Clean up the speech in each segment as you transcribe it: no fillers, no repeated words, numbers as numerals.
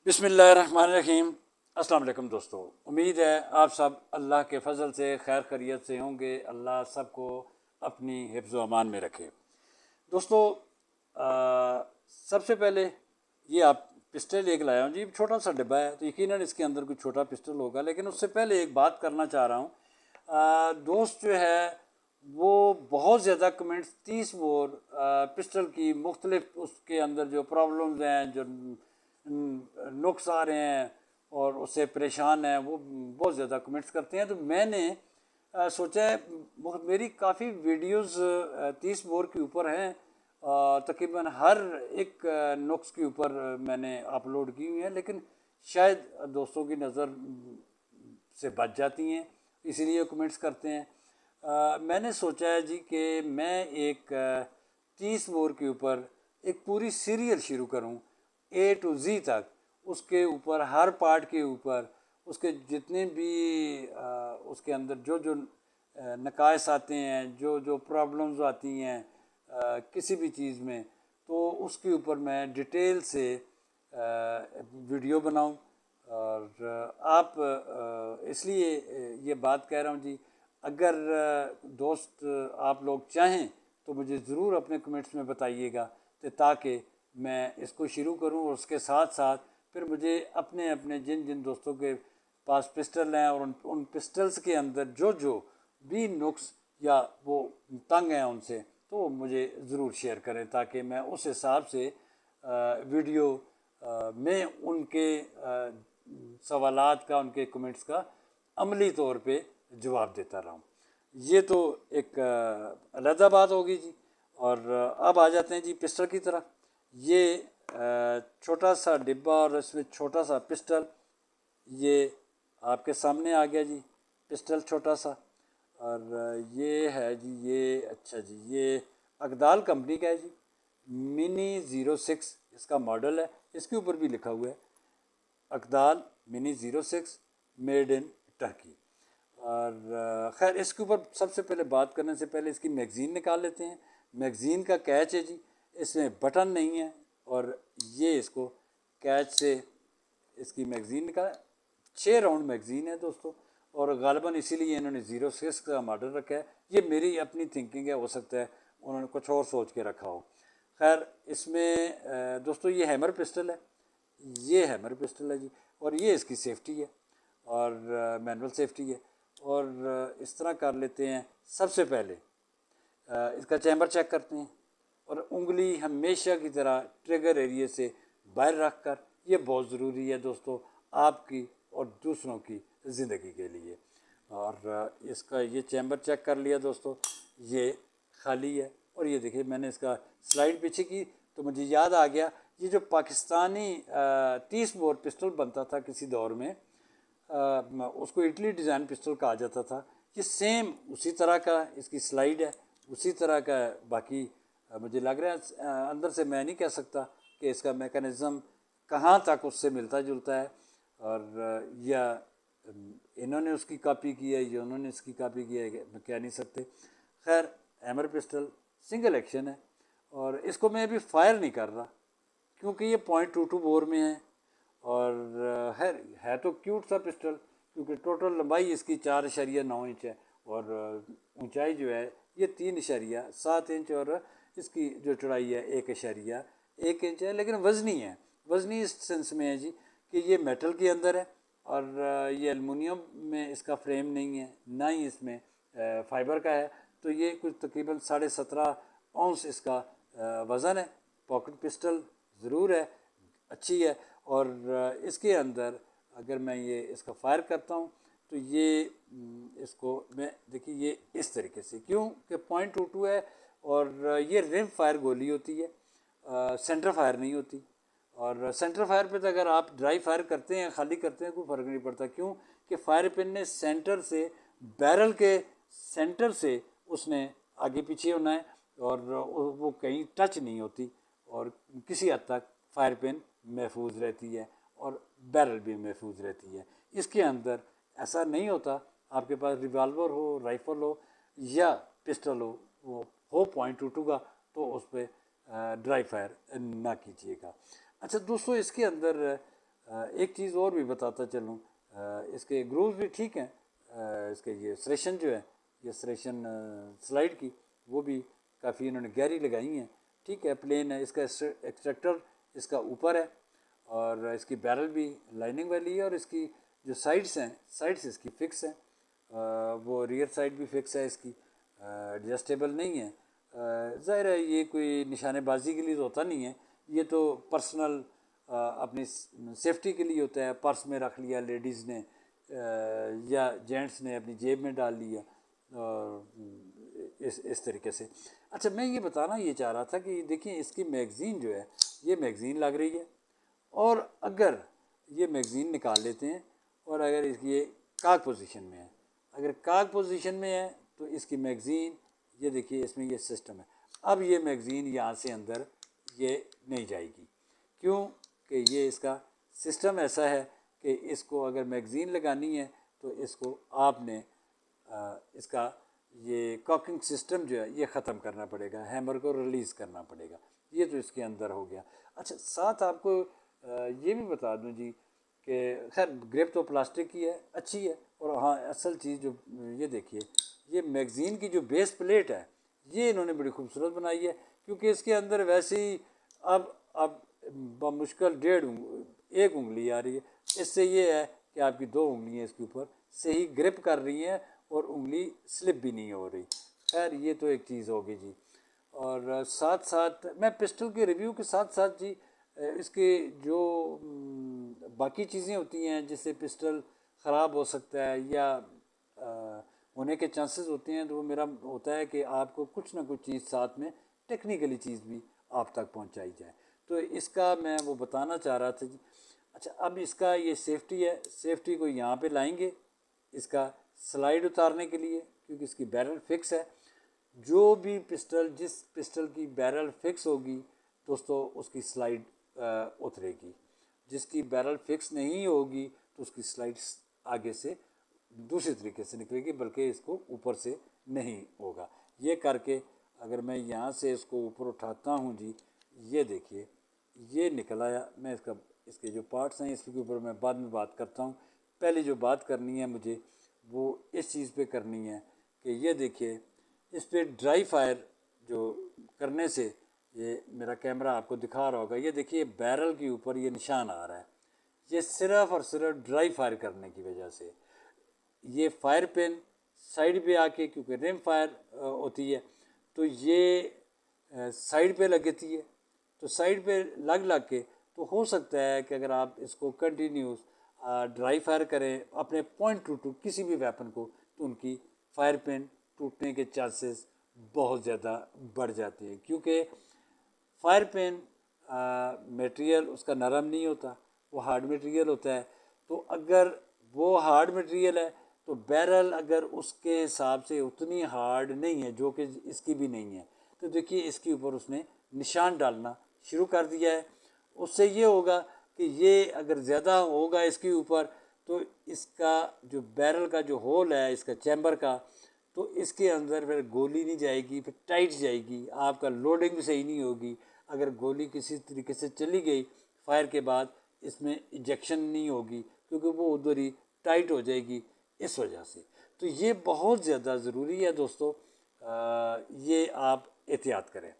बिस्मिल्लाहिर्रहमानिर्रहीम। अस्सलाम वालेकुम दोस्तों, उम्मीद है आप सब अल्लाह के फ़ज़ल से खैर खैरियत से होंगे। अल्लाह सबको अपनी हिफ्ज़ व अमान में रखे। दोस्तों, सबसे पहले ये आप पिस्टल एक लाया हूँ जी। छोटा सा डिब्बा है तो यकीनन इसके अंदर कोई छोटा पिस्टल होगा, लेकिन उससे पहले एक बात करना चाह रहा हूँ। दोस्त जो है वो बहुत ज़्यादा कमेंट्स 30 बोर पिस्टल की मुख्तलिफ उसके अंदर जो प्रॉब्लम्स हैं, जो नुक्स आ रहे हैं और उससे परेशान हैं, वो बहुत ज़्यादा कमेंट्स करते हैं। तो मैंने सोचा है, मेरी काफ़ी वीडियोस 30 बोर के ऊपर हैं, तकरीबन हर एक नुक्स के ऊपर मैंने अपलोड की हुई है, लेकिन शायद दोस्तों की नज़र से बच जाती हैं, इसीलिए कमेंट्स करते हैं। मैंने सोचा है जी कि मैं एक 30 बोर के ऊपर एक पूरी सीरियल शुरू करूं, ए टू ज़ी तक। उसके ऊपर हर पार्ट के ऊपर उसके जितने भी उसके अंदर जो जो नकाइस आते हैं, जो जो प्रॉब्लम्स आती हैं किसी भी चीज़ में, तो उसके ऊपर मैं डिटेल से वीडियो बनाऊं। और आप इसलिए ये बात कह रहा हूँ जी, अगर दोस्त आप लोग चाहें तो मुझे ज़रूर अपने कमेंट्स में बताइएगा, ताकि मैं इसको शुरू करूं और उसके साथ साथ फिर मुझे अपने अपने जिन जिन दोस्तों के पास पिस्टल हैं और उन पिस्टल्स के अंदर जो जो भी नुक्स या वो तंग हैं उनसे, तो मुझे ज़रूर शेयर करें, ताकि मैं उस हिसाब से वीडियो में उनके सवालात का, उनके कमेंट्स का अमली तौर पे जवाब देता रहूं। ये तो एक अलग बात होगी जी। और अब आ जाते हैं जी पिस्टल की तरफ। ये छोटा सा डिब्बा और इसमें छोटा सा पिस्टल, ये आपके सामने आ गया जी, पिस्टल छोटा सा। और ये है जी, ये अच्छा जी, ये अकदाल कंपनी का है जी। मिनी 06 इसका मॉडल है, इसके ऊपर भी लिखा हुआ है अकदाल मिनी 06 मेड इन टर्की। और खैर, इसके ऊपर सबसे पहले बात करने से पहले इसकी मैगज़ीन निकाल लेते हैं। मैगज़ीन का कैच है जी, इसमें बटन नहीं है, और ये इसको कैच से इसकी मैगज़ीन निकाल। 6 राउंड मैगज़ीन है दोस्तों, और गालिबन इसीलिए इन्होंने 06 का मॉडल रखा है। ये मेरी अपनी थिंकिंग है, हो सकता है उन्होंने कुछ और सोच के रखा हो। खैर, इसमें दोस्तों ये हैमर पिस्टल है, ये हैमर पिस्टल है जी, और ये इसकी सेफ्टी है, और मैनुअल सेफ्टी है। और इस तरह कर लेते हैं। सबसे पहले इसका चैम्बर चेक करते हैं, और उंगली हमेशा की तरह ट्रिगर एरिया से बाहर रख कर, ये बहुत ज़रूरी है दोस्तों आपकी और दूसरों की ज़िंदगी के लिए। और इसका ये चैम्बर चेक कर लिया दोस्तों, ये खाली है। और ये देखिए, मैंने इसका स्लाइड पीछे की तो मुझे याद आ गया, ये जो पाकिस्तानी 30 बोर पिस्टल बनता था किसी दौर में, उसको इटली डिज़ाइन पिस्टल कहा जाता था। ये सेम उसी तरह का इसकी स्लाइड है, उसी तरह का है। बाकी मुझे लग रहा है अंदर से मैं नहीं कह सकता कि इसका मैकेनिज़्म कहाँ तक उससे मिलता जुलता है, और या इन्होंने उसकी कॉपी की है या उन्होंने इसकी कॉपी की है, कह नहीं सकते। खैर, हैमर पिस्टल सिंगल एक्शन है, और इसको मैं अभी फायर नहीं कर रहा क्योंकि ये .22 बोर में है। और है तो क्यूट सा पिस्टल, क्योंकि टोटल लंबाई इसकी 4.9 इंच है, और ऊंचाई जो है ये 3.7 इंच, और इसकी जो चौड़ाई है 1.1 इंच है। लेकिन वज़नी है, वज़नी इस सेंस में है जी कि ये मेटल के अंदर है, और ये एलुमिनियम में इसका फ्रेम नहीं है, ना ही इसमें फाइबर का है। तो ये कुछ तकरीबन 17.5 औंस इसका वज़न है। पॉकेट पिस्टल ज़रूर है, अच्छी है। और इसके अंदर अगर मैं ये इसका फायर करता हूँ तो ये इसको मैं देखिए, ये इस तरीके से, क्यों कि .22 है, और ये रिम फायर गोली होती है, सेंटर फायर नहीं होती। और सेंटर फायर पे तो अगर आप ड्राई फायर करते हैं, खाली करते हैं, कोई फ़र्क नहीं पड़ता, क्यों कि फायर पिन ने सेंटर से, बैरल के सेंटर से उसने आगे पीछे होना है, और वो कहीं टच नहीं होती, और किसी हद तक फायर पिन महफूज रहती है, और बैरल भी महफूज रहती है। इसके अंदर ऐसा नहीं होता, आपके पास रिवाल्वर हो, राइफ़ल हो या पिस्टल हो, वो हो .22 का, तो उस पर ड्राई फायर ना कीजिएगा। अच्छा दोस्तों, इसके अंदर एक चीज़ और भी बताता चलूँ, इसके ग्रूव्स भी ठीक हैं, इसके ये सरेशन जो है, ये सरेशन स्लाइड की वो भी काफ़ी इन्होंने गहरी लगाई हैं, ठीक है, प्लेन है। इसका एक्सट्रैक्टर इसका ऊपर है और इसकी बैरल भी लाइनिंग वाली है और इसकी जो साइड्स हैं, साइड्स इसकी फ़िक्स हैं, वो रियर साइड भी फ़िक्स है इसकी, एडजस्टेबल नहीं है। ज़ाहिर है ये कोई निशानेबाजी के लिए तो होता नहीं है, ये तो पर्सनल अपनी सेफ्टी के लिए होता है। पर्स में रख लिया लेडीज़ ने या जेंट्स ने अपनी जेब में डाल लिया, इस तरीके से। अच्छा, मैं ये बताना ये चाह रहा था कि देखिए इसकी मैगज़ीन जो है, ये मैगज़ीन लग रही है, और अगर ये मैगज़ीन निकाल लेते हैं और अगर इसकी ये काग पोजीशन में है, अगर काग पोजीशन में है तो इसकी मैगज़ीन, ये देखिए इसमें ये सिस्टम है। अब ये मैगज़ीन यहाँ से अंदर ये नहीं जाएगी, क्यों कि ये इसका सिस्टम ऐसा है कि इसको अगर मैगज़ीन लगानी है तो इसको आपने इसका ये कॉकिंग सिस्टम जो है ये ख़त्म करना पड़ेगा, हैमर को रिलीज़ करना पड़ेगा। ये तो इसके अंदर हो गया। अच्छा, साथ आपको ये भी बता दूं जी कि खैर ग्रिप तो प्लास्टिक की है, अच्छी है, और हाँ असल चीज़ जो ये देखिए, ये मैगज़ीन की जो बेस प्लेट है ये इन्होंने बड़ी खूबसूरत बनाई है, क्योंकि इसके अंदर वैसे ही अब बमुश्किल 1.5 उंगली आ रही है। इससे ये है कि आपकी 2 उंगलियाँ इसके ऊपर सही ग्रिप कर रही हैं और उंगली स्लिप भी नहीं हो रही। खैर ये तो एक चीज़ होगी जी। और साथ साथ मैं पिस्टल के रिव्यू के साथ साथ जी इसके जो बाकी चीज़ें होती हैं जिससे पिस्टल ख़राब हो सकता है या होने के चांसेस होते हैं, तो वो मेरा होता है कि आपको कुछ ना कुछ चीज़ साथ में टेक्निकली चीज़ भी आप तक पहुंचाई जाए। तो इसका मैं वो बताना चाह रहा था जी। अच्छा, अब इसका ये सेफ्टी है, सेफ्टी को यहाँ पे लाएंगे इसका स्लाइड उतारने के लिए, क्योंकि इसकी बैरल फिक्स है। जो भी पिस्टल, जिस पिस्टल की बैरल फिक्स होगी दोस्तों, उसकी स्लाइड उतरेगी। जिसकी बैरल फिक्स नहीं होगी तो उसकी स्लाइड आगे से दूसरे तरीके से निकलेगी, बल्कि इसको ऊपर से नहीं होगा। ये करके अगर मैं यहाँ से इसको ऊपर उठाता हूँ जी, ये देखिए ये निकल आया। मैं इसके जो पार्ट्स हैं इसके ऊपर मैं बाद में बात करता हूँ। पहले जो बात करनी है मुझे वो इस चीज़ पे करनी है कि ये देखिए इस पर ड्राई फायर जो करने से, ये मेरा कैमरा आपको दिखा रहा होगा, ये देखिए बैरल के ऊपर ये निशान आ रहा है, ये सिर्फ और सिर्फ ड्राई फायर करने की वजह से। ये फायर पिन साइड पे आके, क्योंकि रिम फायर होती है तो ये साइड पे लगती है, तो साइड पे लग लग के तो हो सकता है कि अगर आप इसको कंटिन्यूस ड्राई फायर करें अपने पॉइंट टू किसी भी वेपन को, तो उनकी फायर पिन टूटने के चांसेस बहुत ज़्यादा बढ़ जाते हैं, क्योंकि फायर पेन मटेरियल उसका नरम नहीं होता, वो हार्ड मटेरियल होता है। तो अगर वो हार्ड मटेरियल है तो बैरल अगर उसके हिसाब से उतनी हार्ड नहीं है, जो कि इसकी भी नहीं है, तो देखिए इसके ऊपर उसने निशान डालना शुरू कर दिया है। उससे ये होगा कि ये अगर ज़्यादा होगा इसके ऊपर, तो इसका जो बैरल का जो होल है इसका चैम्बर का, तो इसके अंदर फिर गोली नहीं जाएगी, फिर टाइट जाएगी, आपका लोडिंग भी सही नहीं होगी। अगर गोली किसी तरीके से चली गई फायर के बाद, इसमें इजेक्शन नहीं होगी, क्योंकि वो उधर ही टाइट हो जाएगी इस वजह से। तो ये बहुत ज़्यादा ज़रूरी है दोस्तों, ये आप एहतियात करें।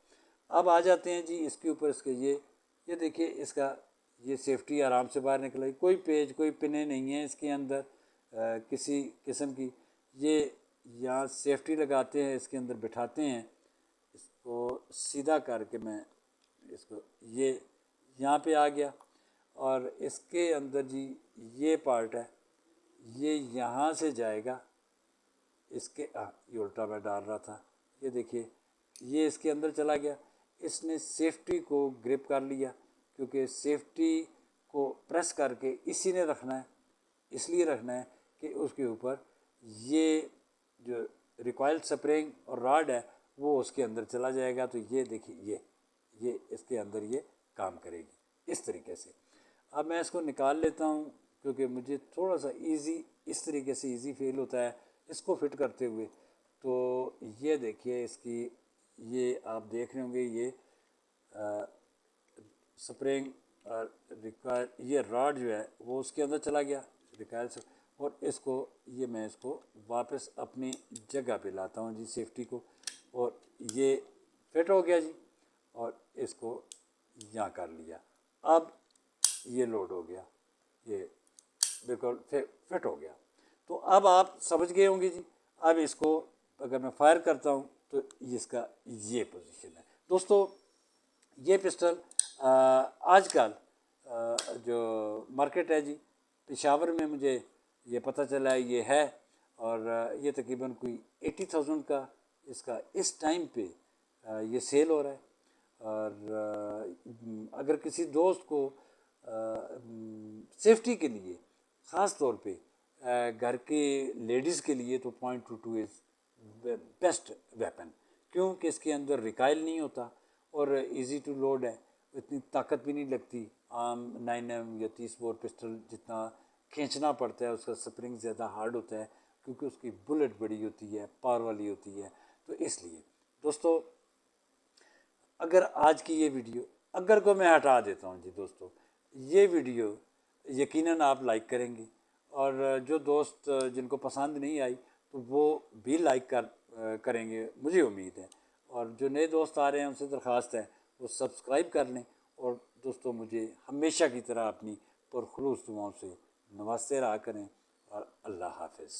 अब आ जाते हैं जी इसके ऊपर, इसके ये देखिए इसका ये सेफ्टी आराम से बाहर निकल आई, कोई पेज कोई पिने नहीं है इसके अंदर किसी किस्म की। ये यहाँ सेफ्टी लगाते हैं, इसके अंदर बिठाते हैं, इसको सीधा करके मैं इसको ये यहाँ पे आ गया, और इसके अंदर जी ये पार्ट है, ये यहाँ से जाएगा इसके, ये उल्टा मैं डाल रहा था, ये देखिए ये इसके अंदर चला गया। इसने सेफ्टी को ग्रिप कर लिया, क्योंकि सेफ्टी को प्रेस करके इसी ने रखना है, इसलिए रखना है कि उसके ऊपर ये जो रिकॉयल स्प्रिंग और रॉड है वो उसके अंदर चला जाएगा। तो ये देखिए ये इसके अंदर ये काम करेगी इस तरीके से। अब मैं इसको निकाल लेता हूँ, क्योंकि मुझे थोड़ा सा इजी इस तरीके से इजी फील होता है इसको फिट करते हुए। तो ये देखिए इसकी, ये आप देख रहे होंगे ये स्प्रिंग और रिकॉयल ये रॉड जो है वो उसके अंदर चला गया रिकॉयल से, और इसको ये मैं इसको वापस अपनी जगह पे लाता हूँ जी सेफ्टी को, और ये फिट हो गया जी, और इसको यहाँ कर लिया। अब ये लोड हो गया, ये बिल्कुल फिट हो गया। तो अब आप समझ गए होंगे जी। अब इसको अगर मैं फायर करता हूँ तो इसका ये पोजीशन है दोस्तों। ये पिस्टल आजकल जो मार्केट है जी पेशावर में, मुझे ये पता चला है ये है, और ये तकरीबन कोई 80,000 का इसका इस टाइम पे ये सेल हो रहा है। और अगर किसी दोस्त को सेफ्टी के लिए ख़ास तौर पे घर के लेडीज़ के लिए तो .22 इज़ बेस्ट वेपन, क्योंकि इसके अंदर रिकाइल नहीं होता और इजी टू लोड है, इतनी ताकत भी नहीं लगती आम 9M या 30 बोर पिस्टल जितना खींचना पड़ता है, उसका स्प्रिंग ज़्यादा हार्ड होता है क्योंकि उसकी बुलेट बड़ी होती है, पावर वाली होती है। तो इसलिए दोस्तों अगर आज की ये वीडियो अगर को मैं हटा देता हूँ जी दोस्तों, ये वीडियो यकीनन आप लाइक करेंगे, और जो दोस्त जिनको पसंद नहीं आई तो वो भी लाइक करेंगे मुझे उम्मीद है। और जो नए दोस्त आ रहे हैं उनसे दरख्वास्त है वो सब्सक्राइब कर लें, और दोस्तों मुझे हमेशा की तरह अपनी पुरखलूस दुआओं से नवाजते रहा करें, और अल्लाह हाफिज़।